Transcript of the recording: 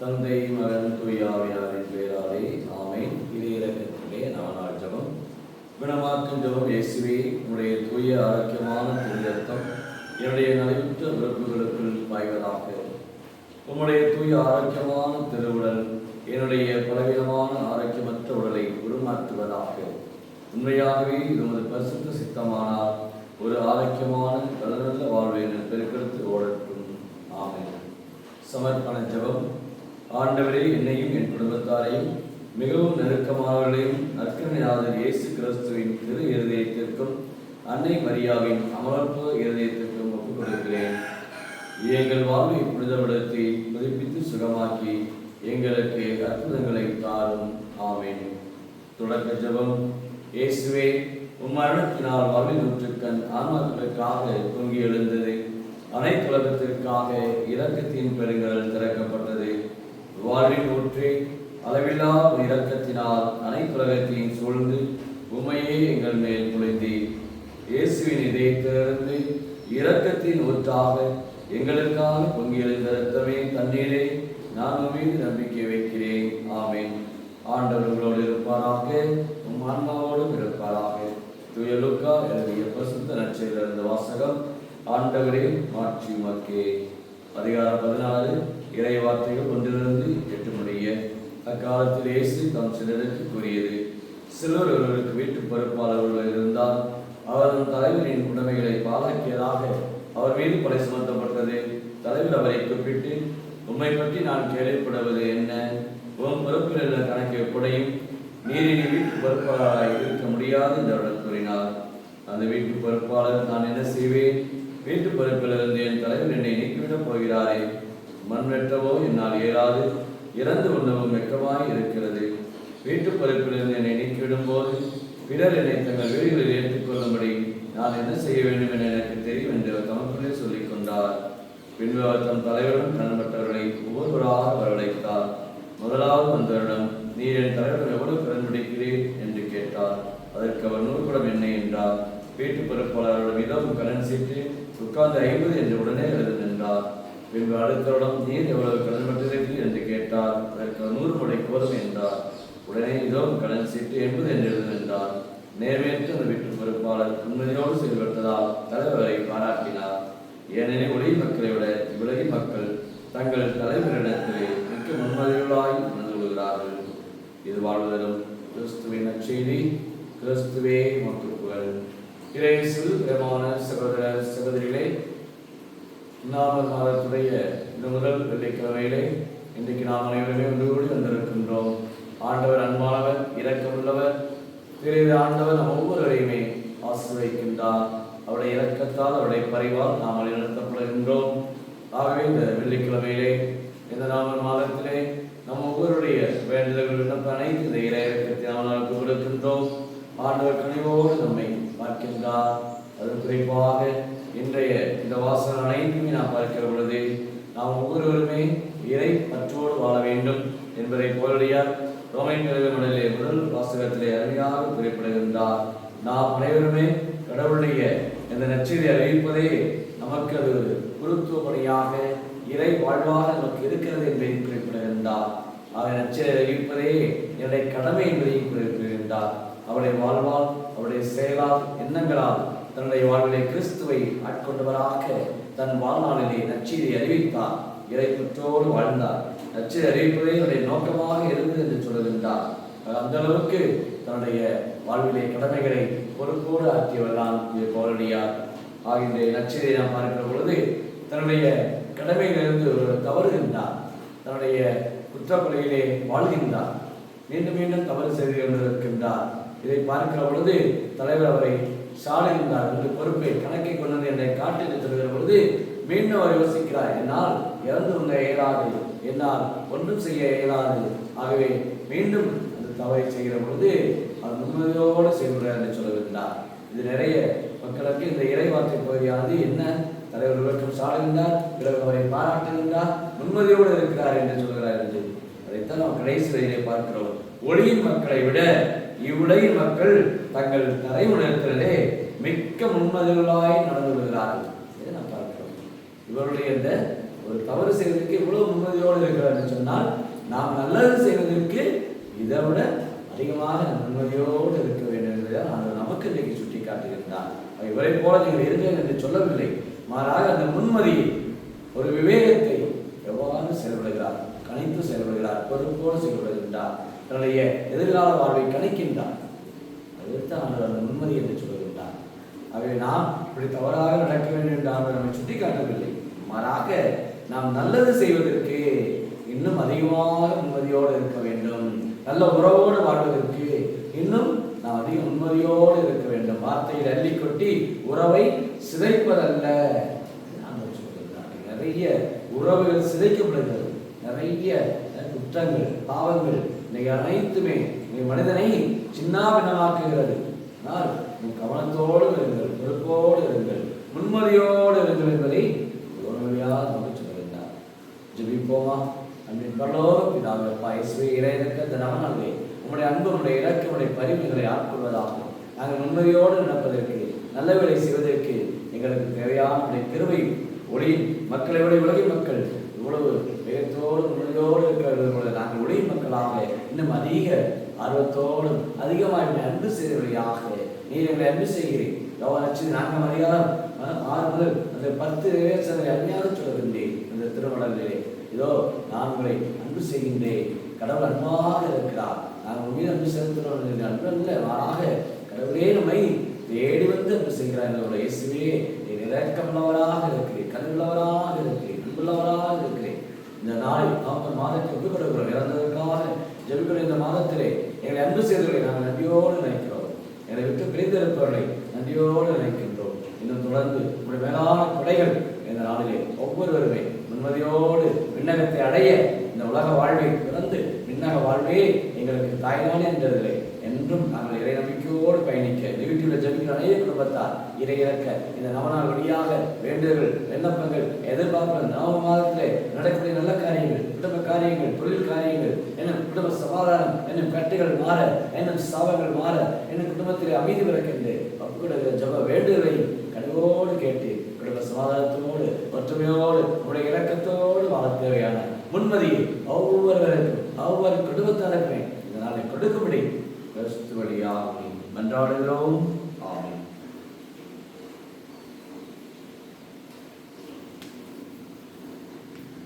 தந்தை மகன் தூயாவியாரின் பெயராலே ஆமென். இறையிறக்கத்திலே நாள் ஜெபம். குணமாக்கும் ஜெபம். இயேசுவே, உம்முடைய தூய ஆரோக்கியமான திருரத்தம் என்னுடைய நலிவுற்ற உறுப்புகளுக்குள் பாய்வதாக. உம்முடைய தூய ஆரோக்கியமான திருவுடல் என்னுடைய பலவீனமான ஆரோக்கியமற்ற உடலை உருமாற்றுவதாக. உண்மையாகவே இது உமது பரிசுத்த சித்தமானால் ஒரு ஆரோக்கியமான நல்ல வாழ்வை பெருக்கெடுத்து ஓடட்டும். ஆமென். சமர்ப்பண ஜெபம். ஆண்டவரே, என்னையும் என் குடும்பத்தாரையும் மிகவும் நெருக்கமானவர்களையும் நற்கருணையாளர் இயேசு கிறிஸ்துவின் திரு இருதயத்திற்கும் அன்னை மரியாவின் அமர்ப்பு இருதயத்திற்கும் ஒப்புக் கொடுக்கிறேன். எங்கள் வாழ்வை புனிதப்படுத்தி புதுப்பித்து சுகமாக்கி எங்களுக்கு அற்புதங்களை தாரும். ஆமென். தொடக்க ஜெபம். இயேசுவே, மரணத்தினால் வாழ்வின் நூற்றுக்கண் ஆன்மாக்களுக்காக பொங்கி எழுந்தது. அனைத்துலகத்திற்காக இரக்கத்தின் பெருங்கடல் திறக்கப்பட்டது. வாழ்வின் ஊற்றே, அளவில்லா இரக்கத்தினால் அனைத்துலகத்தையும் சூழ்ந்து உண்மையே எங்கள் மேல் பொழிந்தி இயேசுவின் இதயத்திலிருந்து இரக்கத்தின் ஊற்றாக எங்களுக்காக பொங்கி எழுந்த இரத்தமே தண்ணீரே, நான் மீது நம்பிக்கை வைக்கிறேன். ஆமென். ஆண்டவர் உங்களோடு இருப்பாராக, உம் ஆன்மாவோடும் இருப்பாராக. தூய லூக்கா எழுதிய பரிசுத்த நற்செய்தியிலிருந்து வாசகம். ஆண்டவரே, மாட்சி உமக்கே. அதிகாரம் 14, இறை வார்த்தைகள் 1-8 முடிய. அக்காலத்தில் இயேசு தம் சிலருக்கு கூறியது, சிலர் ஒருவருக்கு வீட்டு பொறுப்பாளர்கள் இருந்தால் அவர் தலைவரின் உடைமைகளை பாழாக்கியதாக அவர் மீது கொலை சுமத்தப்பட்டது. தலைவர் அவரை கூப்பிட்டு, உம்மை பற்றி நான் கேள்விப்படுவது என்ன? உன் பொறுப்பில் உள்ள கணக்கு எப்படியும் நீரினி வீட்டு பொறுப்பாளராக இருக்க முடியாது என்று அவர்கள் கூறினார். அந்த வீட்டு பொறுப்பாளர், நான் என்ன செய்வேன்? வீட்டு பொறுப்பிலிருந்து என் தலைவர் என்னை நீக்கிவிடப் போகிறாரே. மண் வெட்டவோ என்னால் இயலாது, இறந்து உண்ணவும் வெட்கமாய் இருக்கிறது. வீட்டு பொறுப்பிலிருந்து என்னை நீக்கிவிடும் போது பிறர் என்னை தங்கள் வீடுகளில் ஏற்றுக்கொள்ளும்படி நான் என்ன செய்ய வேண்டும் என எனக்கு தெரியும் என்று அவர் தமக்குள்ளே சொல்லிக் கொண்டார். பின்பு அவர் தம் தலைவரிடம் கடன்பட்டவர்களை ஒவ்வொருவராக வரவழைத்தார். முதலாவது வந்தவரிடம், நீர் என் தலைவரிடம் எவ்வளவு கடன் பிடிக்கிறீர் என்று கேட்டார். அதற்கு அவர் 100 குடம் எண்ணெய் என்றார். வீட்டு பொறுப்பாளர்கள் மிகவும் கடன் சீட்டு உட்கார்ந்து 50 என்று உடனே எழுது நின்றார். பின்பு அடுத்தவரிடம், நீர் எவ்வளவு கடன் பட்டிருக்கிறீர் என்று கேட்டார். அதற்கு 100 முறை கோதுமை என்றார். உடனே மிகவும் கடன் சீட்டு 80 என்று எழுது நின்றார். நேர்மையற்ற அந்த வீட்டு பொறுப்பாளர் உண்மையோடு செயல்பட்டதால் தலைவரை பாராட்டினார். ஏனெனில் ஒளி மக்களை விட இவ்வுலகி மக்கள் தங்கள் தலைவரிடத்திலே மிக்க முன்மதிகளாய் நடந்து கொள்கிறார்கள். இது வாழ்வதிலும் கிறிஸ்துவின் நற்செய்தி. கிறிஸ்துவே உமக்கு புகழ். இயேசுவில் பிரியமான சகோதர சகோதரிகளே, நவம்பர் மாதத்துடைய இந்த முதல் வெள்ளிக்கிழமையிலே இன்றைக்கு நாம் அனைவருமே ஒன்று கூடி வந்திருக்கின்றோம். ஆண்டவர் அன்பானவர், இரக்கமுள்ளவர். ஆண்டவர் நம் ஒவ்வொருவரையுமே ஆசீர்வதிக்கின்றார். அவருடைய இரக்கத்தால், அவருடைய பரிவால் நாம் வழிநடத்தப்படுகின்றோம். ஆகவே இந்த வெள்ளிக்கிழமையிலே, இந்த நவம்பர் மாதத்திலே நம் ஒவ்வொருடைய வேண்டுதல்கள் விண்ணப்ப அனைத்து இந்த இறை இரக்கத்தை நாம் கொடுக்கின்றோம். ஆண்டவர் கனிவோடு நம்மை பார்க்கின்றார். அது குறிப்பாக இன்றைய இந்த வாசகம் அனைத்துமே நாம் பார்க்கிற பொழுது நாம் ஒவ்வொருவருமே இறை பற்றோடு வாழ வேண்டும் என்பதை போலடியார் ரோமையர்களிலே முதல் வாசகத்திலே அருமையாக குறிப்பிடுகின்றார். நாம் அனைவருமே கடவுளுடைய இந்த நற்செய்தியை அறிவிப்பதே நமக்கு அது குருத்துவ பணியாக, இறை வாழ்வாக நமக்கு இருக்கிறது என்பதை குறிப்பிடுகின்றார். அவரை நற்செய்தியை அறிவிப்பதே என்னுடைய கடமை என்பதையும் குறிப்பிடுகின்றார். அவருடைய வாழ்வால், அவருடைய செயலால், எண்ணங்களால் தன்னுடைய வாழ்விலை கிறிஸ்துவை ஆட்கொண்டவராக தன் வாழ்நாளிலே நற்செய்தியை அறிவித்தார். இறை பற்றோடு வாழ்ந்தார். நற்செய்தியை அறிவிப்பதே என்னுடைய நோக்கமாக இருந்தது என்று சொல்லுகின்றார். அந்த அளவுக்கு தன்னுடைய வாழ்விலே கடமைகளை பொறுப்போடு ஆற்றியவர்தான் பவுலடியார். ஆகின்ற நற்செய்தியை நாம் பார்க்கிற பொழுது தன்னுடைய கடமையிலிருந்து தவறுகின்றார். தன்னுடைய குற்றப்பலியிலே வாழ்கின்றார். மீண்டும் மீண்டும் தவறு செய்து கொண்டிருக்கின்றார். இதை பார்க்கிற பொழுது தலைவர் அவரை சாடுகின்றார். என்று பொறுப்பை கணக்கை கொண்டது என்னை காட்டிட்டு சொல்கிற பொழுது மீண்டும் அவர் யோசிக்கிறார், என்னால் இறந்து உண்ண இயலாது, என்னால் ஒன்றும் செய்ய இயலாது. ஆகவே மீண்டும் அந்த தவறை செய்கிற பொழுது அவர் முன்மதியோடு செய்கிறார் என்று சொல்லுகின்றார். இது நிறைய மக்களுக்கு இந்த இறைவார்த்தை பகுதியானது என்ன? தலைவர் விளக்கம் சாடுகின்றார், பிறகு அவரை பாராட்டுகின்றார், முன்மதியோடு இருக்கிறார் என்று சொல்கிறார் என்று. அதைத்தான் நாம் கடைசி வரையிலே பார்க்கிறோம். ஒளியின் மக்களை விட இவ்வுலகின் மக்கள் தங்கள் தலைமுறையிலே மிக்க முன்மதிகளாய் நடந்து கொள்கிறார்கள். இதை நாம் பார்க்கிறோம். இவருடைய இந்த ஒரு தவறு செய்வதற்கு இவ்வளவு முன்மதியோடு இருக்கிறார் சொன்னால் நாம் நல்லது செய்வதற்கு இதை விட அதிகமாக முன்மதியோடு இருக்க வேண்டும் என்பதை ஆண்டவர் நமக்கு இன்றைக்கு சுட்டி காட்டுகின்றார். இவரை போல நீங்கள் இருங்கள் என்று சொல்லவில்லை, மாறாக அந்த முன்மதியை ஒரு விவேகத்தை எவ்வாறு செயல்படுகிறார், கணித்து செயல்படுகிறார், பொறுப்போடு செயல்படுகின்றார், தன்னுடைய எதிர்கால வாழ்வை கணிக்கின்றார். அதைத்தான் ஆண்டவர் அந்த முன்மதி என்று சொல்லுகின்றார். ஆகவே நாம் இப்படி தவறாக நடக்க வேண்டும் என்று ஆண்டவர் நம்மை சுட்டி காட்டவில்லை, மாறாக நாம் நல்லது செய்வதற்கு இன்னும் அதிகமாக முன்மதியோடு இருக்க வேண்டும், நல்ல உறவோடு வாழ்வதற்கு இன்னும் நாம் அதிக முன்மதியோடு இருக்க வேண்டும். வார்த்தையில் அள்ளி கொட்டி உறவை சிதைப்பதல்ல. நிறைய உறவுகள் சிதைக்கப்படுகிறது, நிறைய குற்றங்கள் பாவங்கள் இன்னைக்கு அனைத்துமே மனிதனை சின்னாபின்னமாக்குகிறது. ஆனால் கவனத்தோடு இருங்கள், பொறுப்போடு இருங்கள், முன்மதியோடு இருங்கள் என்பதை உணர்வையாக நமக்கு சொல்கின்றார். ஜெபிப்போமா? அன்பின் பரலோக பிதாவே, அப்பா இயேசுவே, இறையிறக்க இந்த நவநாளிலே உம்முடைய அன்பு, உம்முடைய இரக்கம், உம்முடைய பரிவுகளை ஆட்கொள்வதாகும். நாங்கள் உண்மையோடு நடப்பதற்கு, நல்ல வேலை செய்வதற்கு எங்களுக்கு தேவையான உடைய கிருபை ஒளியின் மக்களை விட உலகின் மக்கள் இவ்வளவு வேகத்தோடு உண்மையோடு இருக்கிறது போல நாங்கள் ஒளியின் மக்களாக இன்னும் அதிக ஆர்வத்தோடும் அதிகமாக அன்பு செய்வதையாக நீர் எங்களை அன்பு செய்கிறேன். யோவான் 4 அதிகாரம் 6 முதல் அந்த 10 அருமையாக சொல்லுகின்றேன். இந்த திருமணத்திலே இதோ நான் உங்களை அன்பு செய்கின்றேன், கடவுள் அன்பாக இருக்கிறார், நாங்கள் மீது அன்பு செலுத்துகிறோம். அன்பு அல்ல, மாறாக கடவுளே நம்மை தேடி வந்து அன்பு செய்கிறார். எங்களுடைய இயேசுவே, இரக்கமுள்ளவராக இருக்கிறேன், கருவுள்ளவராக இருக்கிறேன், அன்புள்ளவராக இருக்கிறேன். இந்த நாளை நவம்பர் மாதத்தை ஒப்புக்கொடுக்கிறோம். இறந்ததற்காக ஜெபிக்கிற இந்த மாதத்திலே எங்களை அன்பு செய்தவர்களை நாங்கள் நன்றியோடு நினைக்கிறோம். எங்களை விட்டு பிரிந்திருப்பவர்களை நன்றியோடு நினைக்கின்றோம். இன்னும் தொடர்ந்து உங்களுடைய மேலான கொடைகள் இந்த நாளிலே ஒவ்வொருவருமே முன்மதியோடு விண்ணகத்தை அடைய இந்த உலக வாழ்வை பிறந்து விண்ணக வாழ்வே எங்களுக்கு தாய்நாடு என்றதில்லை என்றும் நாங்கள் இறை நம்பிக்கையோடு பயணிக்க வீட்டில் ஜெபிக்கிற அநேக குடும்பத்தார் இறை இறக்க இந்த நவநாள் வழியாக வேண்டுதல்கள், விண்ணப்பங்கள், எதிர்பார்ப்புகள், நவ மாதத்திலே நடக்கக்கூடிய நல்ல காரியங்கள், குடும்ப காரியங்கள், தொழில் காரியங்கள், என்னும் குடும்ப சமாதானம், என்னும் கட்டுகள் மாற, என்னும் சாபங்கள் மாற, என்னும் குடும்பத்திலே அமைதி பிறக்கின்ற பப்புக்கிற ஜப வேண்டுதலை கனிவோடு கேட்டு குடும்ப சமாதானத்தோடு ஒற்றுமையோடு உடைய இரக்கத்தோடு வாழ தேவையான முன்மதியை ஒவ்வொருவருக்கும் ஒவ்வொரு குடும்பத்தாருக்குமே இந்த நாளை கொடுக்கும்படி கிறிஸ்து வழியாக மன்றாடுகிறோம்.